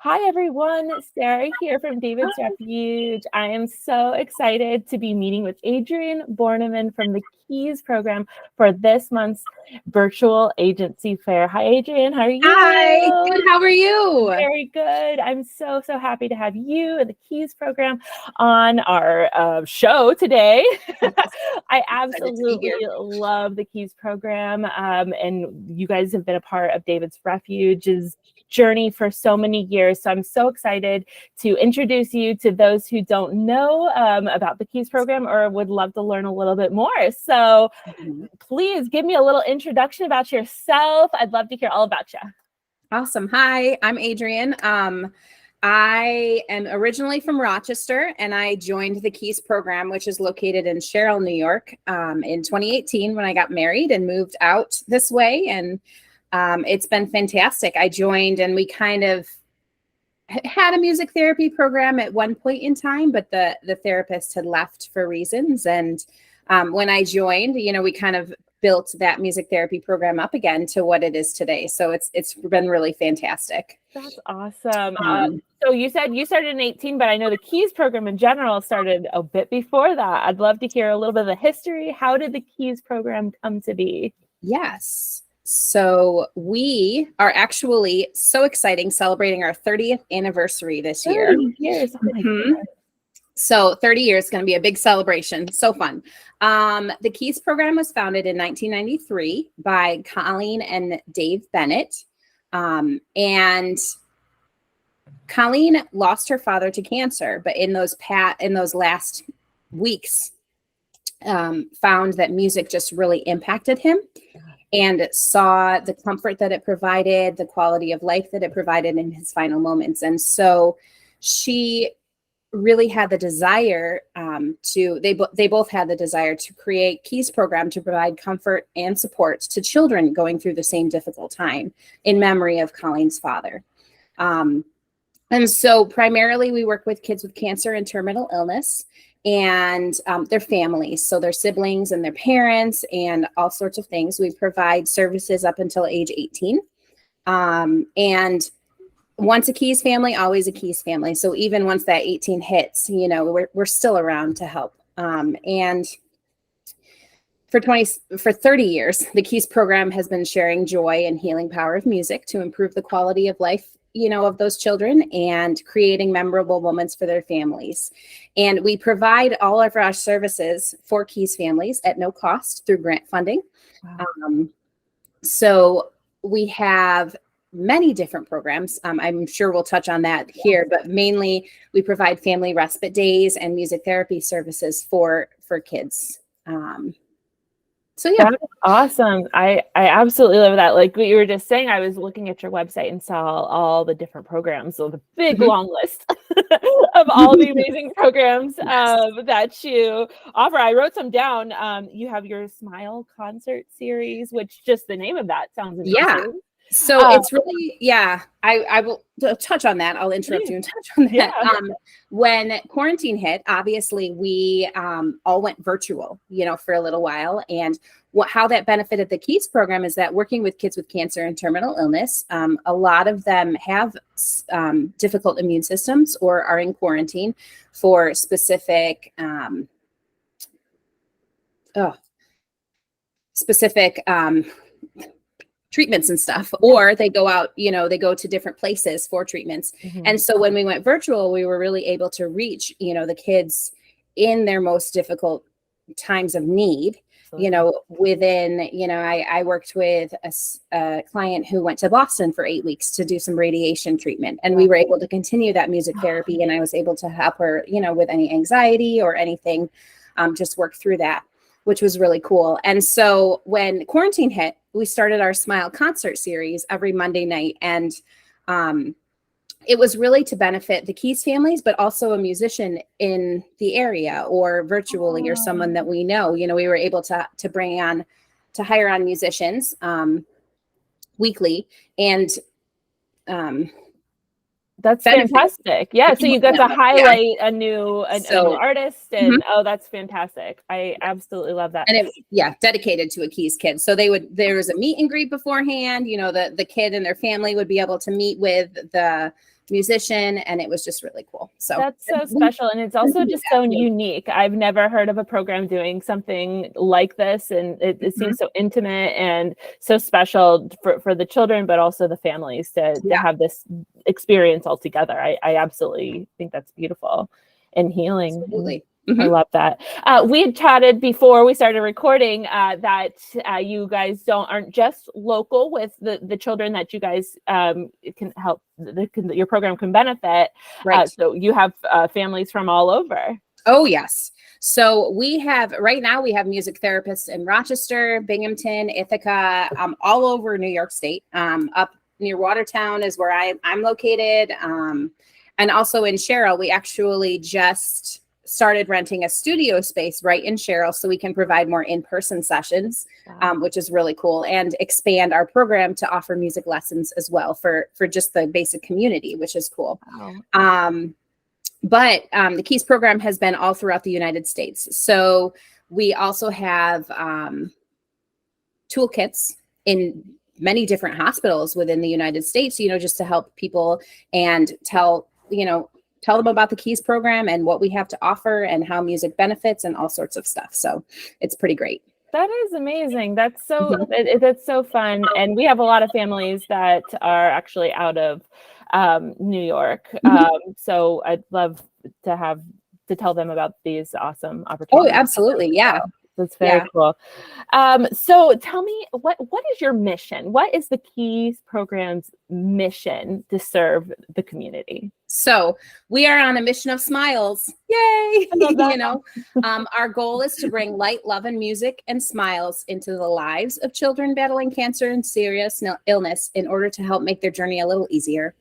Hi, everyone. Sarah here from David's Refuge. I am so excited to be meeting with Adrienne Bornemann from the Keys program for this month's virtual agency fair. Hi, Adrienne. How are you? Hi, good. How are you? Very good. I'm so happy to have you and the Keys program on our show today. I absolutely love the Keys program, and you guys have been a part of David's Refuge's journey for so many years. So I'm so excited to introduce you to those who don't know about the Keys program or would love to learn a little bit more. So please give me a little introduction about yourself. I'd love to hear all about you. Awesome. Hi, I'm Adrienne. I am originally from Rochester, and I joined the Keys program, which is located in Sherrill, New York, in 2018 when I got married and moved out this way. And it's been fantastic. I joined and we kind of had a music therapy program at one point in time, but the therapist had left for reasons. And when I joined, we kind of built that music therapy program up again to what it is today. So it's been really fantastic. That's awesome. So you said you started in 18, but I know the Keys program in general started a bit before that. I'd love to hear a little bit of the history. How did the Keys program come to be? Yes. So we are actually so exciting, celebrating our 30th anniversary this year. 30 years. Oh my goodness. So 30 years is going to be a big celebration. So fun. The Keys program was founded in 1993 by Colleen and Dave Bennett. And Colleen lost her father to cancer, but in those last weeks, found that music just really impacted him and saw the comfort that it provided, the quality of life that it provided in his final moments. And so she really had the desire they both had the desire to create Keys program to provide comfort and support to children going through the same difficult time in memory of Colleen's father. And so primarily we work with kids with cancer and terminal illness and their families, so their siblings and their parents and all sorts of things. We provide services up until age 18. And once a Keys family, always a Keys family. So even once that 18 hits, we're still around to help. And for 30 years, the Keys program has been sharing joy and healing power of music to improve the quality of life, of those children and creating memorable moments for their families. And we provide all of our services for Keys families at no cost through grant funding. Wow. So we have many different programs. I'm sure we'll touch on that here, but mainly we provide family respite days and music therapy services for kids. So yeah. That's awesome. I absolutely love that. Like what you were just saying, I was looking at your website and saw all the different programs. So the big long list of all the amazing programs that you offer. I wrote some down. You have your Smile concert series, which just the name of that sounds amazing. Yeah. So it's really, I will touch on that. I'll interrupt you and touch on that. Yeah. When quarantine hit, obviously we all went virtual, for a little while. And how that benefited the Keys program is that working with kids with cancer and terminal illness, a lot of them have difficult immune systems or are in quarantine for specific treatments and stuff, or they go out, they go to different places for treatments. Mm-hmm. And so when we went virtual, we were really able to reach, the kids in their most difficult times of need, within, I worked with a client who went to Boston for 8 weeks to do some radiation treatment. And we were able to continue that music therapy. And I was able to help her, with any anxiety or anything, just work through that, which was really cool. And so when quarantine hit, we started our Smile concert series every Monday night. And it was really to benefit the Keys families, but also a musician in the area or virtually or someone that we know. We were able to hire on musicians weekly. And that's fantastic. Yeah. So you got to highlight a new artist and that's fantastic. I absolutely love that. And it was, dedicated to a Keys kid. So there was a meet and greet beforehand, the kid and their family would be able to meet with the musician, and it was just really cool. So that's so special, and it's also just so unique. I've never heard of a program doing something like this, and it seems so intimate and so special for the children, but also the families to have this experience all together. I absolutely think that's beautiful and healing. Absolutely. I love that. We had chatted before we started recording that you guys aren't just local with the children that you guys can help, your program can benefit. Right. So you have families from all over. Oh, yes. So right now we have music therapists in Rochester, Binghamton, Ithaca, all over New York State. Up near Watertown is where I'm located. And also in Sherrill, we actually just started renting a studio space right in Sherrill so we can provide more in-person sessions, which is really cool, and expand our program to offer music lessons as well for just the basic community, which is cool. Wow. But the Keys program has been all throughout the United States. So we also have toolkits in many different hospitals within the United States, just to help people and tell them about the Keys program and what we have to offer and how music benefits and all sorts of stuff. So it's pretty great. That is amazing. That's so that's so fun. And we have a lot of families that are actually out of New York. So I'd love to tell them about these awesome opportunities. Oh, absolutely. Yeah. That's very cool. So tell me, what is your mission? What is the Keys program's mission to serve the community? So we are on a mission of smiles. Yay! Our goal is to bring light, love, and music and smiles into the lives of children battling cancer and serious illness in order to help make their journey a little easier.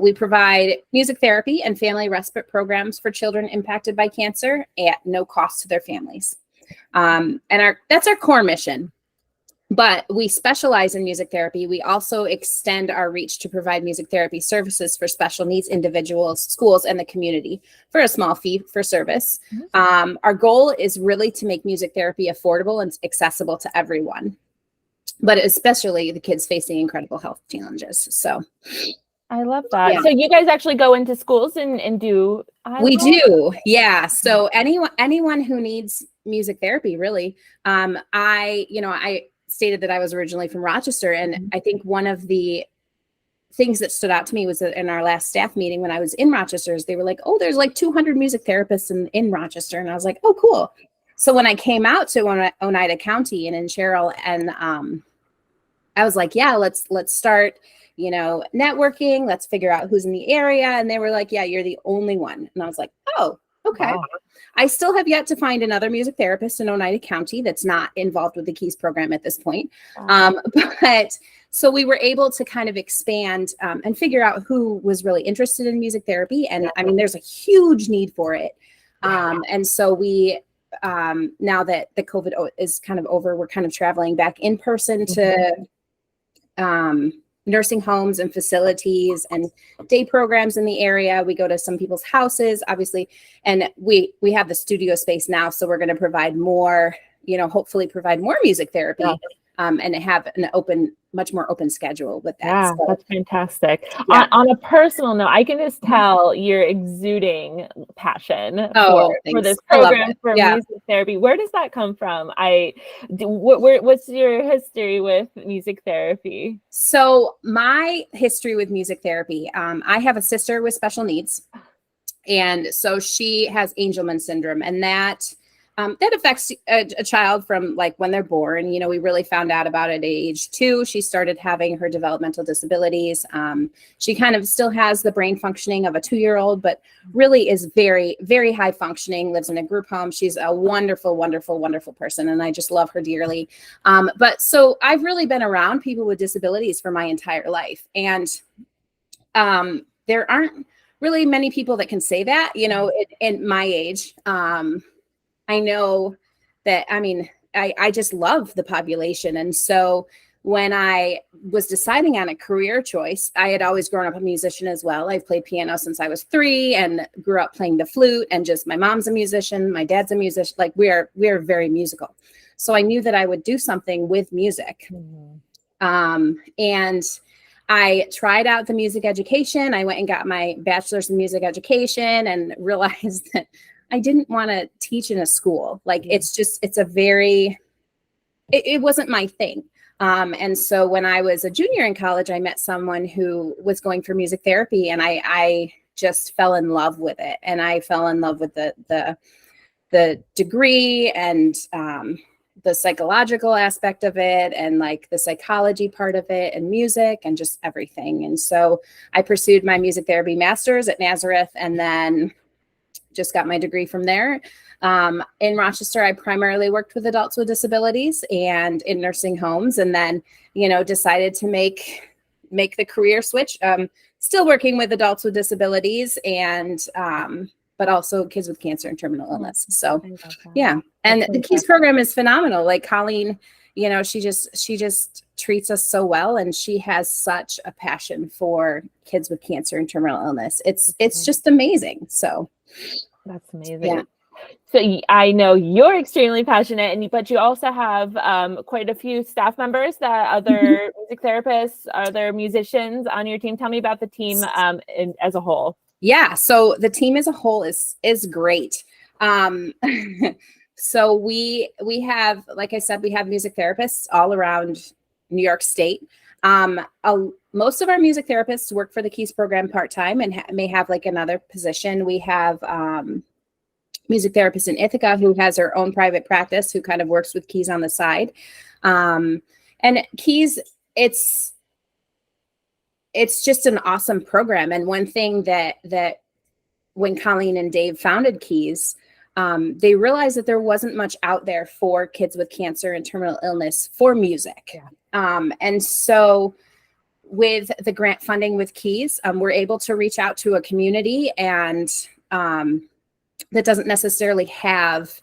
We provide music therapy and family respite programs for children impacted by cancer at no cost to their families. And that's our core mission. But we specialize in music therapy. We also extend our reach to provide music therapy services for special needs individuals, schools, and the community for a small fee for service. Our goal is really to make music therapy affordable and accessible to everyone, but especially the kids facing incredible health challenges. So I love that. So you guys actually go into schools and do? We do. Yeah. So anyone who needs music therapy, really. I stated that I was originally from Rochester. And I think one of the things that stood out to me was that in our last staff meeting when I was in Rochester, they were like, oh, there's like 200 music therapists in Rochester. And I was like, oh, cool. So when I came out to Oneida County and in Sherrill, and I was like, yeah, let's start networking. Let's figure out who's in the area. And they were like, yeah, you're the only one. And I was like, oh, okay. Wow. I still have yet to find another music therapist in Oneida County that's not involved with the Keys program at this point. Wow. But so we were able to kind of expand and figure out who was really interested in music therapy. And I mean, there's a huge need for it. And so we, now that the COVID is kind of over, we're kind of traveling back in person to nursing homes and facilities and day programs in the area. We go to some people's houses, obviously, and we have the studio space now. So we're going to provide more, hopefully provide more music therapy and have an much more open schedule with that. Yeah, so, that's fantastic. Yeah. On a personal note, I can just tell you're exuding passion for this program, for music therapy. Where does that come from? What's your history with music therapy? So my history with music therapy, I have a sister with special needs. And so she has Angelman syndrome, and that affects a child from like when they're born. We really found out about it at age 2. She started having her developmental disabilities. She kind of still has the brain functioning of a 2-year-old, but really is very, very high functioning, lives in a group home. She's a wonderful, wonderful, wonderful person. And I just love her dearly. But so I've really been around people with disabilities for my entire life. And there aren't really many people that can say that, in my age. I know that, I just love the population. And so when I was deciding on a career choice, I had always grown up a musician as well. I've played piano since I was 3 and grew up playing the flute, and just my mom's a musician, my dad's a musician. Like we are very musical. So I knew that I would do something with music. And I tried out the music education. I went and got my bachelor's in music education and realized that I didn't want to teach in a school. Like it wasn't my thing. And so when I was a junior in college, I met someone who was going for music therapy, and I just fell in love with it. And I fell in love with the degree and the psychological aspect of it, and like the psychology part of it, and music, and just everything. And so I pursued my music therapy master's at Nazareth, and then just got my degree from there. In Rochester, I primarily worked with adults with disabilities and in nursing homes, and then, decided to make the career switch. Still working with adults with disabilities and but also kids with cancer and terminal illness. So yeah. And the KEYS program is phenomenal. Like Colleen, she just treats us so well, and she has such a passion for kids with cancer and terminal illness. It's just amazing. So that's amazing. Yeah. So I know you're extremely passionate, but you also have quite a few staff members, that other music therapists, other musicians on your team. Tell me about the team as a whole. Yeah, so the team as a whole is great. So we have, like I said, we have music therapists all around New York State. Most of our music therapists work for the KEYS program part-time and may have like another position. We have music therapist in Ithaca who has her own private practice, who kind of works with KEYS on the side. And KEYS, it's just an awesome program. And one thing that when Colleen and Dave founded KEYS, they realized that there wasn't much out there for kids with cancer and terminal illness for music. Yeah. And so with the grant funding with KEYS, we're able to reach out to a community and that doesn't necessarily have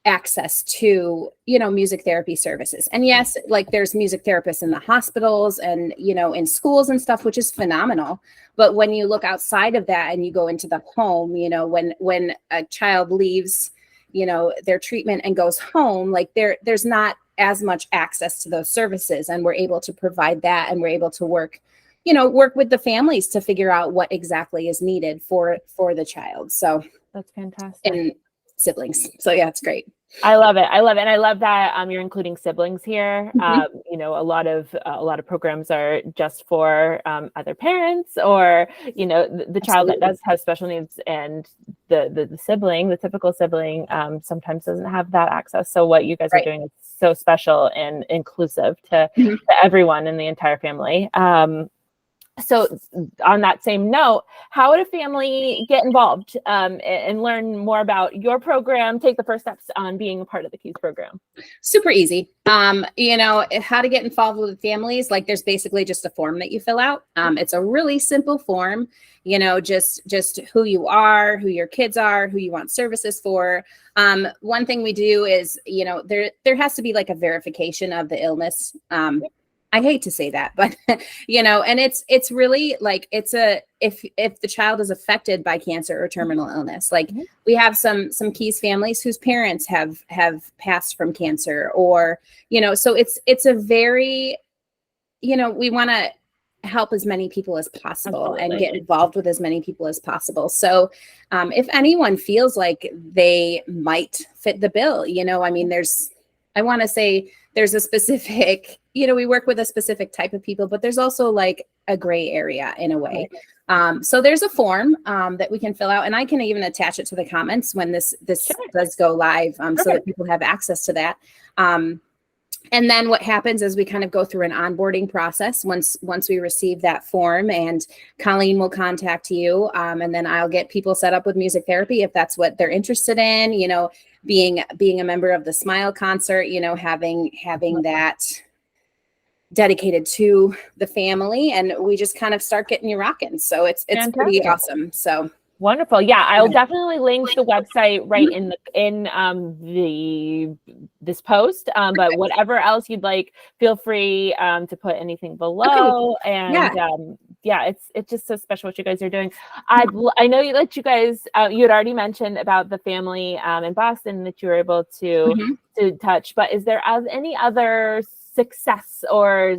access to, music therapy services. And yes, like there's music therapists in the hospitals and, in schools and stuff, which is phenomenal. But when you look outside of that and you go into the home, when a child leaves, their treatment and goes home, like there's not as much access to those services. And we're able to provide that, and we're able to work with the families to figure out what exactly is needed for the child. So that's fantastic. And siblings. So yeah, it's great. I love it. And I love that you're including siblings here. Mm-hmm. A lot of programs are just for other parents, or the child that does have special needs, and the sibling, the typical sibling, sometimes doesn't have that access. So what you guys are doing is so special and inclusive to everyone in the entire family. So on that same note, how would a family get involved and learn more about your program, take the first steps on being a part of the KEYS program? Super easy. How to get involved with families, like there's basically just a form that you fill out. It's a really simple form, just who you are, who your kids are, who you want services for. One thing we do is, there has to be like a verification of the illness. I hate to say that, but and it's really like if the child is affected by cancer or terminal illness, like we have some KEYS families whose parents have passed from cancer, or so it's a very we want to help as many people as possible. Absolutely. And get involved with as many people as possible. So if anyone feels like they might fit the bill, there's a specific, we work with a specific type of people, but there's also like a gray area in a way. So there's a form that we can fill out, and I can even attach it to the comments when this does go live, so that people have access to that. And then what happens is we kind of go through an onboarding process once we receive that form, and Colleen will contact you. And then I'll get people set up with music therapy if that's what they're interested in, being a member of the Smile concert, having that dedicated to the family, and we just kind of start getting you rocking. So it's pretty awesome. So wonderful. Yeah, I'll definitely link the website right in this post. But whatever else you'd like, feel free to put anything below. Okay. And it's just so special what you guys are doing. I know that you guys you had already mentioned about the family in Boston that you were able to touch. But is there any other success or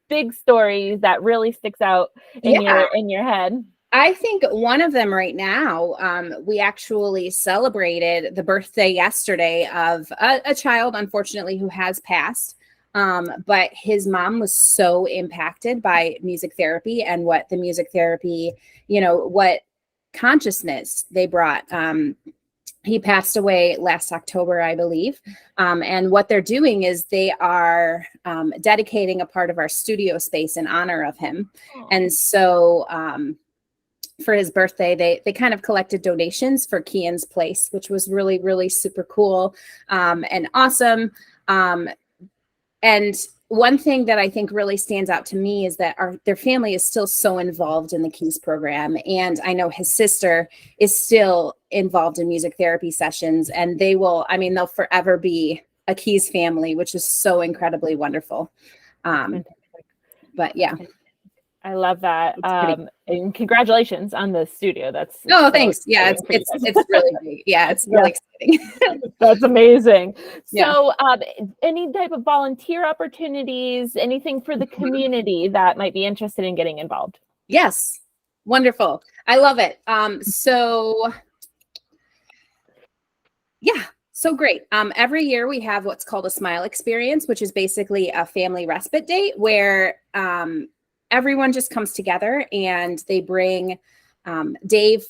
big stories that really sticks out in your head? I think one of them right now, we actually celebrated the birthday yesterday of a child, unfortunately, who has passed. But his mom was so impacted by music therapy and what the music therapy, what consciousness they brought. He passed away last October, I believe. And what they're doing is they are dedicating a part of our studio space in honor of him. Aww. And so for his birthday, they kind of collected donations for Kian's place, which was really, really super cool and awesome. And one thing that I think really stands out to me is that their family is still so involved in the Keys program. And I know his sister is still involved in music therapy sessions, and they'll forever be a Keys family, which is so incredibly wonderful. But yeah. I love that. And congratulations on the studio. Thanks. Yeah, it's really big. Yeah, it's really exciting. That's amazing. So any type of volunteer opportunities, anything for the community that might be interested in getting involved? Yes. Wonderful. I love it. So great. Every year we have what's called a Smile Experience, which is basically a family respite date where everyone just comes together and they bring, Dave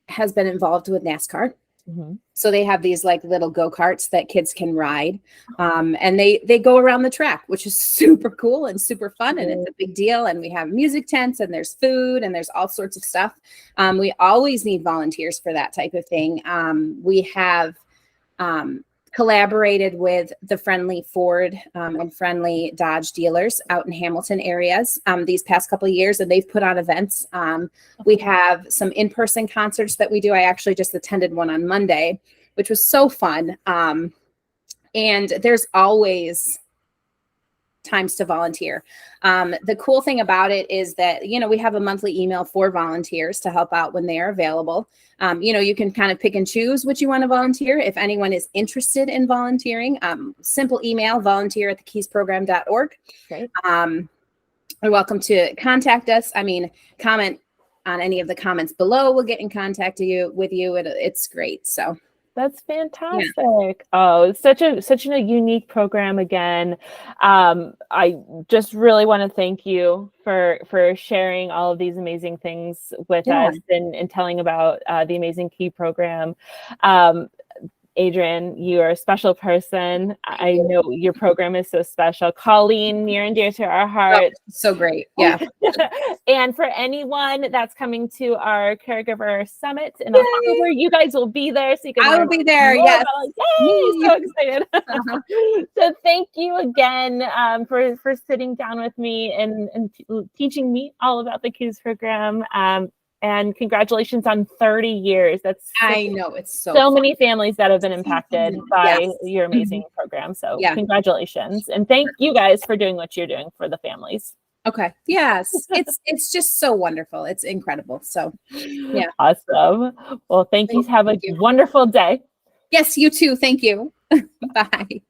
has been involved with NASCAR. Mm-hmm. So they have these like little go-karts that kids can ride. And they go around the track, which is super cool and super fun. And it's a big deal. And we have music tents and there's food and there's all sorts of stuff. We always need volunteers for that type of thing. We have collaborated with the Friendly Ford and Friendly Dodge dealers out in Hamilton areas these past couple of years, and they've put on events. We have some in-person concerts that we do. I actually just attended one on Monday, which was so fun. And there's always times to volunteer. The cool thing about it is that, we have a monthly email for volunteers to help out when they are available. You can kind of pick and choose what you want to volunteer. If anyone is interested in volunteering, simple email, volunteer@thekeysprogram.org. Great. You're welcome to contact us. Comment on any of the comments below. We'll get in contact with you. It's great. So that's fantastic. Yeah. Oh, it's such a unique program again. I just really want to thank you for sharing all of these amazing things with us and telling about the amazing Key program. Adrienne, you are a special person. I know your program is so special. Colleen, near and dear to our hearts. Oh, so great. Yeah. And for anyone that's coming to our Caregiver Summit in October, you guys will be there. So you can I will be there. Yes. Yay, so excited. So thank you again for sitting down with me and teaching me all about the Keys program. And congratulations on 30 years. I know, it's so many families that have been impacted by your amazing program. So congratulations. And thank you guys for doing what you're doing for the families. Okay. Yes. It's just so wonderful. It's incredible. So yeah. Awesome. Well, thank you. Have a wonderful day. Yes, you too. Thank you. Bye.